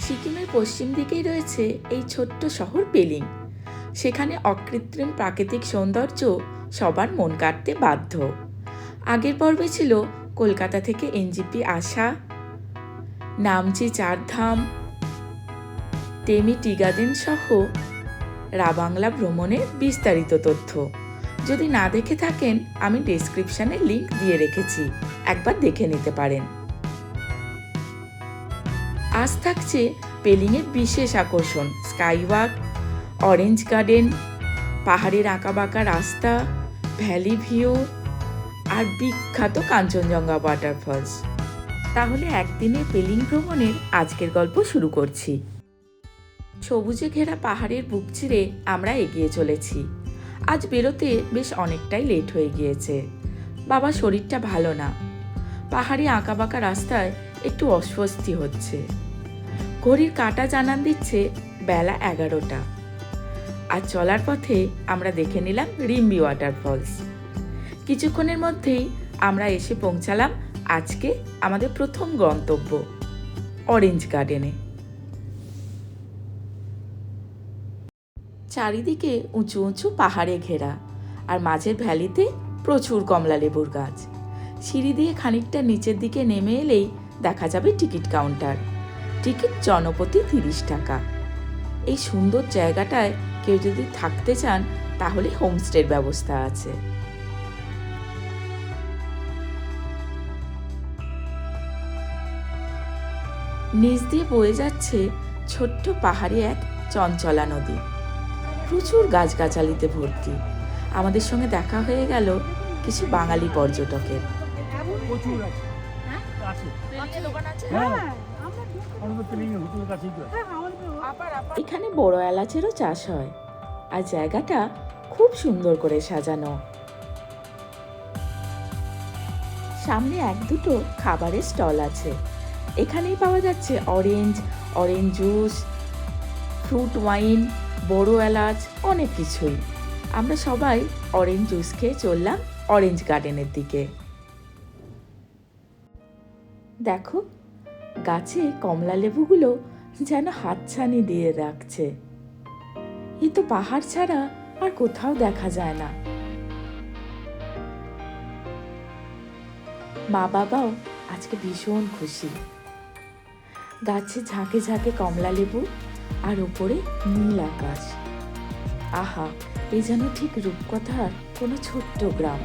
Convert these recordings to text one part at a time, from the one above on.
সিকিমের পশ্চিম দিকেই রয়েছে এই ছোট্ট শহর পেলিং। সেখানে অকৃত্রিম প্রাকৃতিক সৌন্দর্য সবার মন কাড়তে বাধ্য। আগের পর্বে ছিল কলকাতা থেকে এনজিপি আসা, Namchi Chardham, Tammy tea garden সহ রাবাংলা ভ্রমণের বিস্তারিত তথ্য। যদি না দেখে থাকেন আমি ডেসক্রিপশনে লিংক দিয়ে রেখেছি, একবার দেখে নিতে পারেন। আজ থাকছে পেলিংয়ের বিশেষ আকর্ষণ স্কাইওয়াক, অরেঞ্জ গার্ডেন, পাহাড়ের আঁকাবাঁকা রাস্তা, ভ্যালি ভিউ আর বিখ্যাত কাঞ্চনজঙ্ঘা ওয়াটারফলস। তাহলে একদিনে পেলিং ভ্রমণের আজকের গল্প শুরু করছি। সবুজে ঘেরা পাহাড়ের বুক চিরে আমরা এগিয়ে চলেছি। আজ বেরোতে বেশ অনেকটাই লেট হয়ে গিয়েছে। বাবা শরীরটা ভালো না, পাহাড়ি আঁকাবাঁকা রাস্তায় একটু অস্বস্তি হচ্ছে। ঘড়ির কাঁটা জানান দিচ্ছে বেলা 11টা। আর চলার পথে আমরা দেখে নিলাম রিম্বি ওয়াটারফলস। কিছুক্ষণের মধ্যেই আমরা এসে পৌঁছালাম আজকে আমাদের প্রথম গন্তব্য অরেঞ্জ গার্ডেনে। চারিদিকে উঁচু উঁচু পাহাড়ে ঘেরা, আর মাঝের ভ্যালিতে প্রচুর কমলা লেবুর গাছ। সিঁড়ি দিয়ে খানিকটা নিচের দিকে নেমে এলেই দেখা যাবে টিকিট কাউন্টার। টিকিট জনপ্রতি 30 টাকা। এই সুন্দর জায়গাটায় কেউ যদি থাকতে চান তাহলে হোমস্টের ব্যবস্থা আছে। নিচ দিয়ে বয়ে যাচ্ছে ছোট্ট পাহাড়ি এক চঞ্চলা নদী, প্রচুর গাছগাছালিতে ভর্তি। আমাদের সঙ্গে দেখা হয়ে গেল কিছু বাঙালি পর্যটকের। এখানে বড় এলাচেরও চাষ হয়, আর জায়গাটা খুব সুন্দর করে সাজানো। সামনে এক দুটো খাবারের স্টল আছে। এখানেই পাওয়া যাচ্ছে অরেঞ্জ জুস, ফ্রুট ওয়াইন, বড় এলাচ, অনেক কিছুই। আমরা সবাই অরেঞ্জ জুস খেয়ে চললাম অরেঞ্জ গার্ডেনের দিকে। দেখো, গাছে কমলা লেবুগুলো যেন হাতছানি দিয়ে রাখছে। এ তো পাহাড় ছাড়া আর কোথাও দেখা যায় না। মা বাবাও আজকে ভীষণ খুশি। গাছে ঝাঁকে ঝাঁকে কমলা লেবু, আর ওপরে নীল আকাশ। আহা, এ যেন ঠিক রূপকথার কোনো ছোট্ট গ্রাম।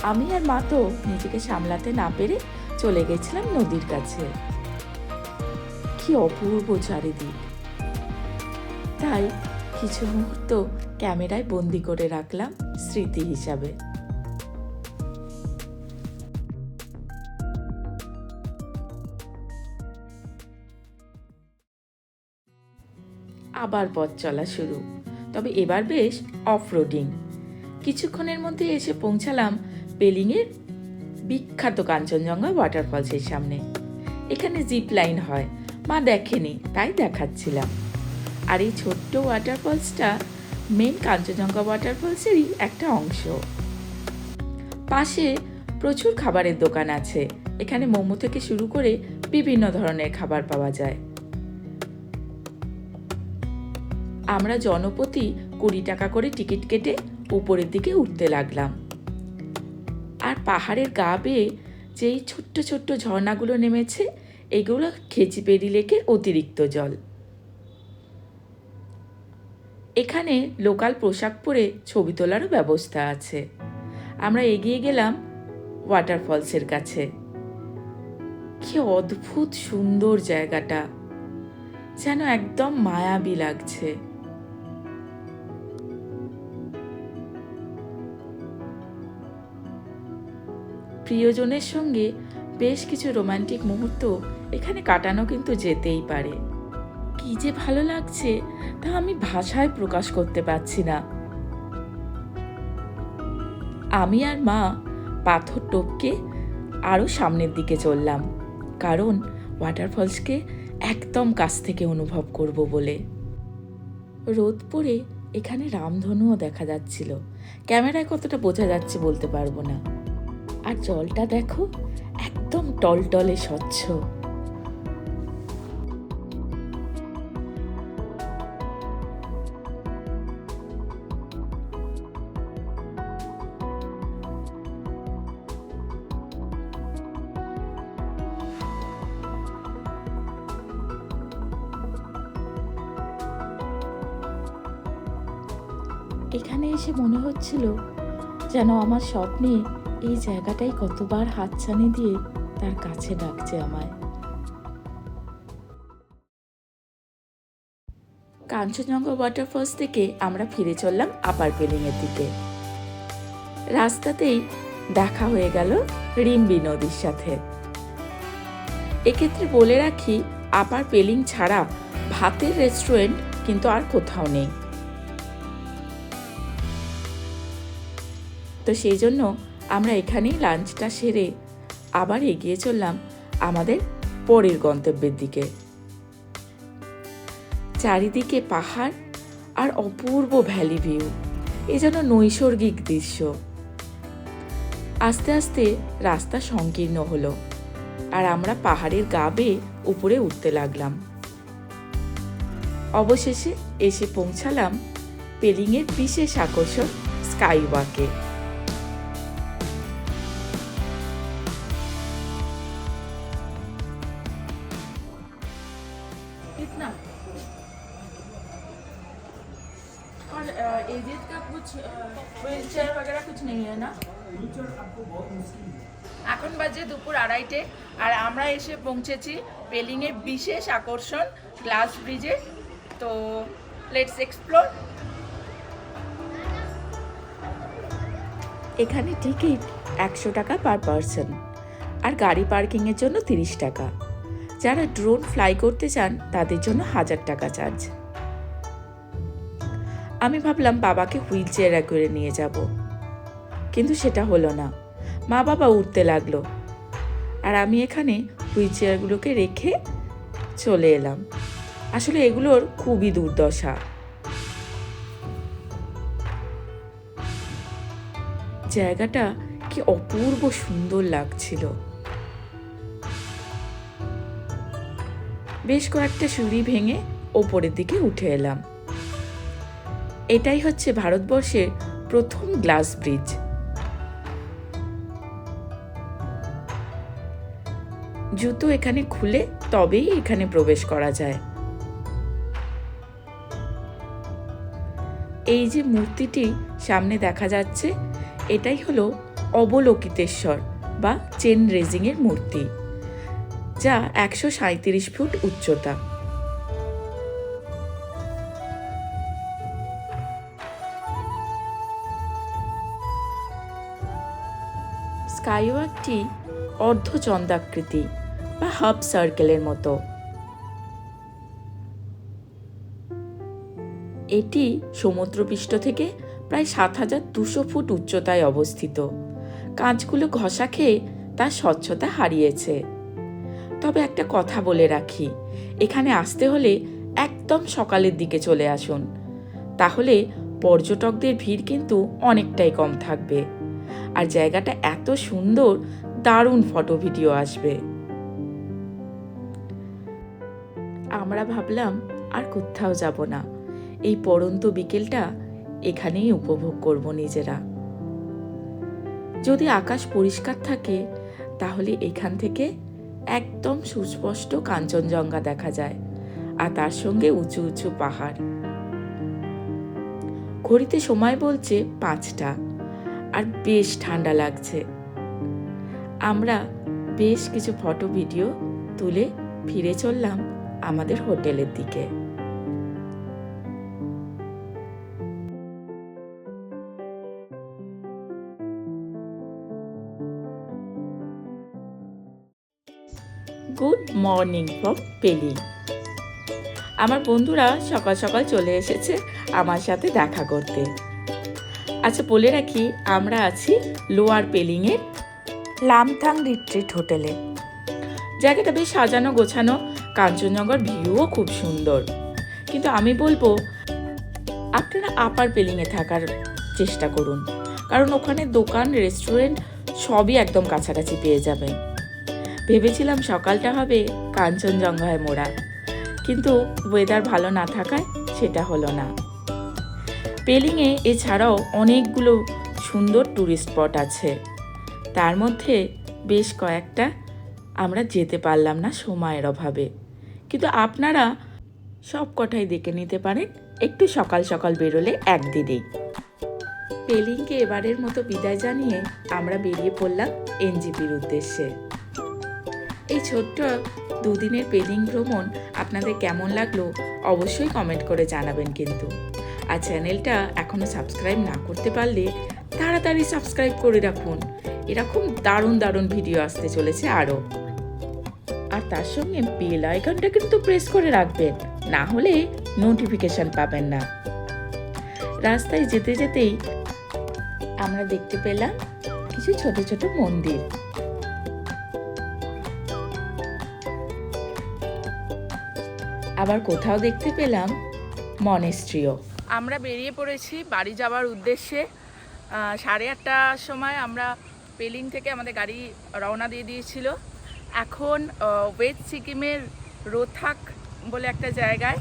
আমি আর মা তো নিজেকে সামলাতে না পেরে চলে গেছিলাম নদীর কাছে। কি অপূর্ব চারিদিক! তাই কিছু মুহূর্ত ক্যামেরায় বন্দি করে রাখলাম স্মৃতি হিসাবে। আবার পথ চলা শুরু, তবে এবার বেশ অফরোডিং। কিছুক্ষণের মধ্যে এসে পৌঁছালাম পেলিংয়ের বিখ্যাত কাঞ্চনজঙ্ঘা ওয়াটারফলসের সামনে। এখানে জিপ লাইন হয়, মা দেখেনি তাই দেখাচ্ছিলাম। আর এই ছোট্ট ওয়াটারফলসটা মেন কাঞ্চনজঙ্ঘা ওয়াটারফলসেরই একটা অংশ। পাশে প্রচুর খাবারের দোকান আছে। এখানে মোমো থেকে শুরু করে বিভিন্ন ধরনের খাবার পাওয়া যায়। আমরা জনপ্রতি 20 টাকা করে টিকিট কেটে উপরের দিকে উঠতে লাগলাম। আর পাহাড়ের গা বেয়ে যেই ছোট্ট ছোট্ট ঝর্ণাগুলো নেমেছে, এগুলো খেচিপেড়ি লেকের অতিরিক্ত জল। এখানে লোকাল পোশাক পরে ছবি তোলারও ব্যবস্থা আছে। আমরা এগিয়ে গেলাম ওয়াটারফলসের কাছে। কি অদ্ভুত সুন্দর জায়গাটা, যেন একদম মায়াবী লাগছে। প্রিয়জনের সঙ্গে বেশ কিছু রোমান্টিক মুহূর্ত এখানে কাটানো কিন্তু যেতেই পারে। কি যে ভালো লাগছে তা আমি ভাষায় প্রকাশ করতে পারছি না। আমি আর মা পাথর টপকে আরো সামনের দিকে চললাম, কারণ ওয়াটারফলসকে একদম কাছ থেকে অনুভব করব বলে। রোদ পড়ে এখানে রামধনুও দেখা যাচ্ছিল। ক্যামেরায় কতটা বোঝা যাচ্ছে বলতে পারবো না। আর জলটা দেখো, একদম টলটলে স্বচ্ছ। এখানে এসে মনে হচ্ছিল যেন আমার স্বপ্নে এই জায়গাটাই কতবার হাতছানি দিয়ে তার কাছে ডাকছে আমায়। কাঞ্চনজঙ্ঘা ওয়াটারফলস থেকে আমরা ফিরে চললাম আপার পেলিংয়ের দিকে। রাস্তাতেই দেখা হয়ে গেল রিম্বি নদীর সাথে। এক্ষেত্রে বলে রাখি, আপার পেলিং ছাড়া ভাতের রেস্টুরেন্ট কিন্তু আর কোথাও নেই। তো সেই জন্য আমরা এখানেই লাঞ্চটা সেরে আবার এগিয়ে চললাম আমাদের পরের গন্তব্যের দিকে। চারিদিকে পাহাড় আর অপূর্ব ভ্যালি ভিউ, এ যেন নৈসর্গিক দৃশ্য। আস্তে আস্তে রাস্তা সংকীর্ণ হলো আর আমরা পাহাড়ের গা বেয়ে উপরে উঠতে লাগলাম। অবশেষে এসে পৌঁছালাম পেলিংয়ের বিশেষ আকর্ষণ স্কাইওয়াকে। और एजेड का कुछ व्हीलचेयर वगैरह कुछ नहीं है ना? এখন বাজে দুপুর 2:30 আর আমরা এসে পৌঁছেছি পেলিংয়ের বিশেষ আকর্ষণ গ্লাস ব্রিজে। তো লেটস এক্সপ্লোর। এখানে টিকিট 100 টাকা পার পারসন আর গাড়ি পার্কিংয়ের জন্য 30 টাকা। যারা ড্রোন ফ্লাই করতে চান তাদের জন্য 1000 টাকা চার্জ। আমি ভাবলাম বাবাকে হুইল চেয়ারে করে নিয়ে যাব, কিন্তু সেটা হলো না। মা বাবা উঠতে লাগলো আর আমি এখানে হুইল চেয়ারগুলোকে রেখে চলে এলাম। আসলে এগুলোর খুবই দুর্দশা। জায়গাটা কি অপূর্ব সুন্দর লাগছিল। বেশ কয়েকটা সিঁড়ি ভেঙে ওপরের দিকে উঠে এলাম। এটাই হচ্ছে ভারতবর্ষের প্রথম গ্লাস ব্রিজ। জুতো এখানে খুলে তবেই এখানে প্রবেশ করা যায়। এই যে মূর্তিটি সামনে দেখা যাচ্ছে, এটাই হলো অবলোকিতেশ্বর বা চেন রেজিং এর মূর্তি, যা 137 ফুট উচ্চতা। স্কাইওয়াকটি অর্ধচন্দ্রাকৃতি বা হাফ সার্কেলের মতো। এটি সমুদ্রপৃষ্ঠ থেকে প্রায় 7200 ফুট উচ্চতায় অবস্থিত। কাঁচগুলো ঘষা খেয়ে তার স্বচ্ছতা হারিয়েছে। তবে একটা কথা বলে রাখি, এখানে আসতে হলে একদম সকালের দিকে চলে আসুন, তাহলে পর্যটকদের ভিড় কিন্তু অনেকটাই কম থাকবে আর জায়গাটা এত সুন্দর, দারুণ ফটো ভিডিও আসবে। আমরা ভাবলাম আর কোথাও যাব না, এই পড়ন্ত বিকেলটা এখানেই উপভোগ করব নিজেরা। যদি আকাশ পরিষ্কার থাকে তাহলে এখান থেকে একদম সুস্পষ্ট কাঞ্চনজঙ্ঘা দেখা যায় আর তার সঙ্গে উঁচু উঁচু পাহাড়। ঘড়িতে সময় বলছে 5টা আর বেশ ঠান্ডা লাগছে। আমরা বেশ কিছু ফটো ভিডিও তুলে ফিরে চললাম আমাদের হোটেলের দিকে। Good morning from Pelling. আমার বন্ধুরা সকাল সকাল চলে এসেছে আমার সাথে দেখা করতে। আচ্ছা বলে রাখি, আমরা আছি লোয়ার পেলিংয়ের লামথাং রিট্রিট হোটেলে। জায়গাটা বেশ সাজানো গোছানো, কাঞ্চনজঙ্ঘার ভিউও খুব সুন্দর। কিন্তু আমি বলবো আপনারা আপার পেলিংয়ে থাকার চেষ্টা করুন, কারণ ওখানে দোকান রেস্টুরেন্ট সবই একদম কাছাকাছি পেয়ে যাবেন। ভেবেছিলাম সকালটা হবে কাঞ্চনজঙ্ঘায় মোড়া, কিন্তু ওয়েদার ভালো না থাকায় সেটা হলো না। পেলিংয়ে এছাড়াও অনেকগুলো সুন্দর ট্যুরিস্ট স্পট আছে, তার মধ্যে বেশ কয়েকটা আমরা যেতে পারলাম না সময়ের অভাবে, কিন্তু আপনারা সব কটাই দেখে নিতে পারেন একটু সকাল সকাল বেরোলে একদিনেই। পেলিংকে এবারের মতো বিদায় জানিয়ে আমরা বেরিয়ে পড়লাম এনজিপির উদ্দেশ্যে। এই ছোট্ট দুদিনের পেলিং ভ্রমণ আপনাদের কেমন লাগলো অবশ্যই কমেন্ট করে জানাবেন কিন্তু। আর চ্যানেলটা এখনও সাবস্ক্রাইব না করতে পারলে তাড়াতাড়ি সাবস্ক্রাইব করে রাখুন, এরকম দারুণ দারুণ ভিডিও আসতে চলেছে আরও। আর তার সঙ্গে বেল আইকনটা কিন্তু প্রেস করে রাখবেন, না হলে নোটিফিকেশন পাবেন না। রাস্তায় যেতে যেতেই আমরা দেখতে পেলাম কিছু ছোট ছোট মন্দির। আবার কোথাও দেখতে পেলাম মনেস্ট্রিও। আমরা বেরিয়ে পড়েছি বাড়ি যাওয়ার উদ্দেশ্যে। 8:30টার সময় আমরা পেলিং থেকে আমাদের গাড়ি রওনা দিয়ে দিয়েছিল। এখন ওয়েস্ট সিকিমের রোথাক বলে একটা জায়গায়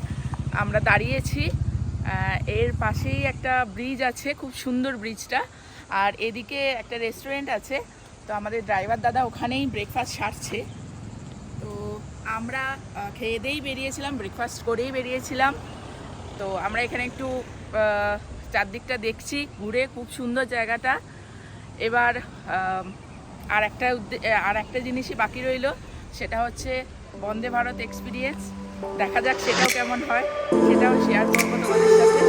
আমরা দাঁড়িয়েছি। এর পাশেই একটা ব্রিজ আছে, খুব সুন্দর ব্রিজটা। আর এদিকে একটা রেস্টুরেন্ট আছে, তো আমাদের ড্রাইভার দাদা ওখানেই ব্রেকফাস্ট সারছে। তো আমরা খেয়ে দিয়েই বেরিয়েছিলাম, ব্রেকফাস্ট করেই বেরিয়েছিলাম। তো আমরা এখানে একটু চারদিকটা দেখছি ঘুরে, খুব সুন্দর জায়গাটা। এবার আর একটা জিনিসই বাকি রইল, সেটা হচ্ছে বন্দে ভারত এক্সপিরিয়েন্স। দেখা যাক সেটাও কেমন হয়, সেটাও শেয়ার করবো তোমাদের সাথে।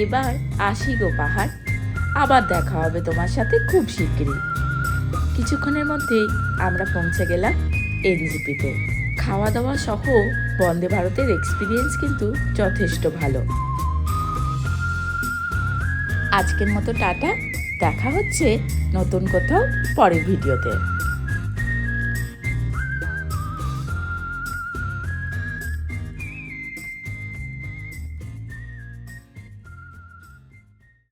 এবার আসি গো পাহাড়, আবার দেখা হবে তোমার সাথে খুব শিগগিরই। কিছুক্ষণের মধ্যেই আমরা পৌঁছে গেলাম এনজিপিতে। খাওয়া দাওয়া সহ বন্দে ভারতের এক্সপিরিয়েন্স কিন্তু যথেষ্ট ভালো। আজকের মতো টাটা, দেখা হচ্ছে নতুন কোথাও পরের ভিডিওতে।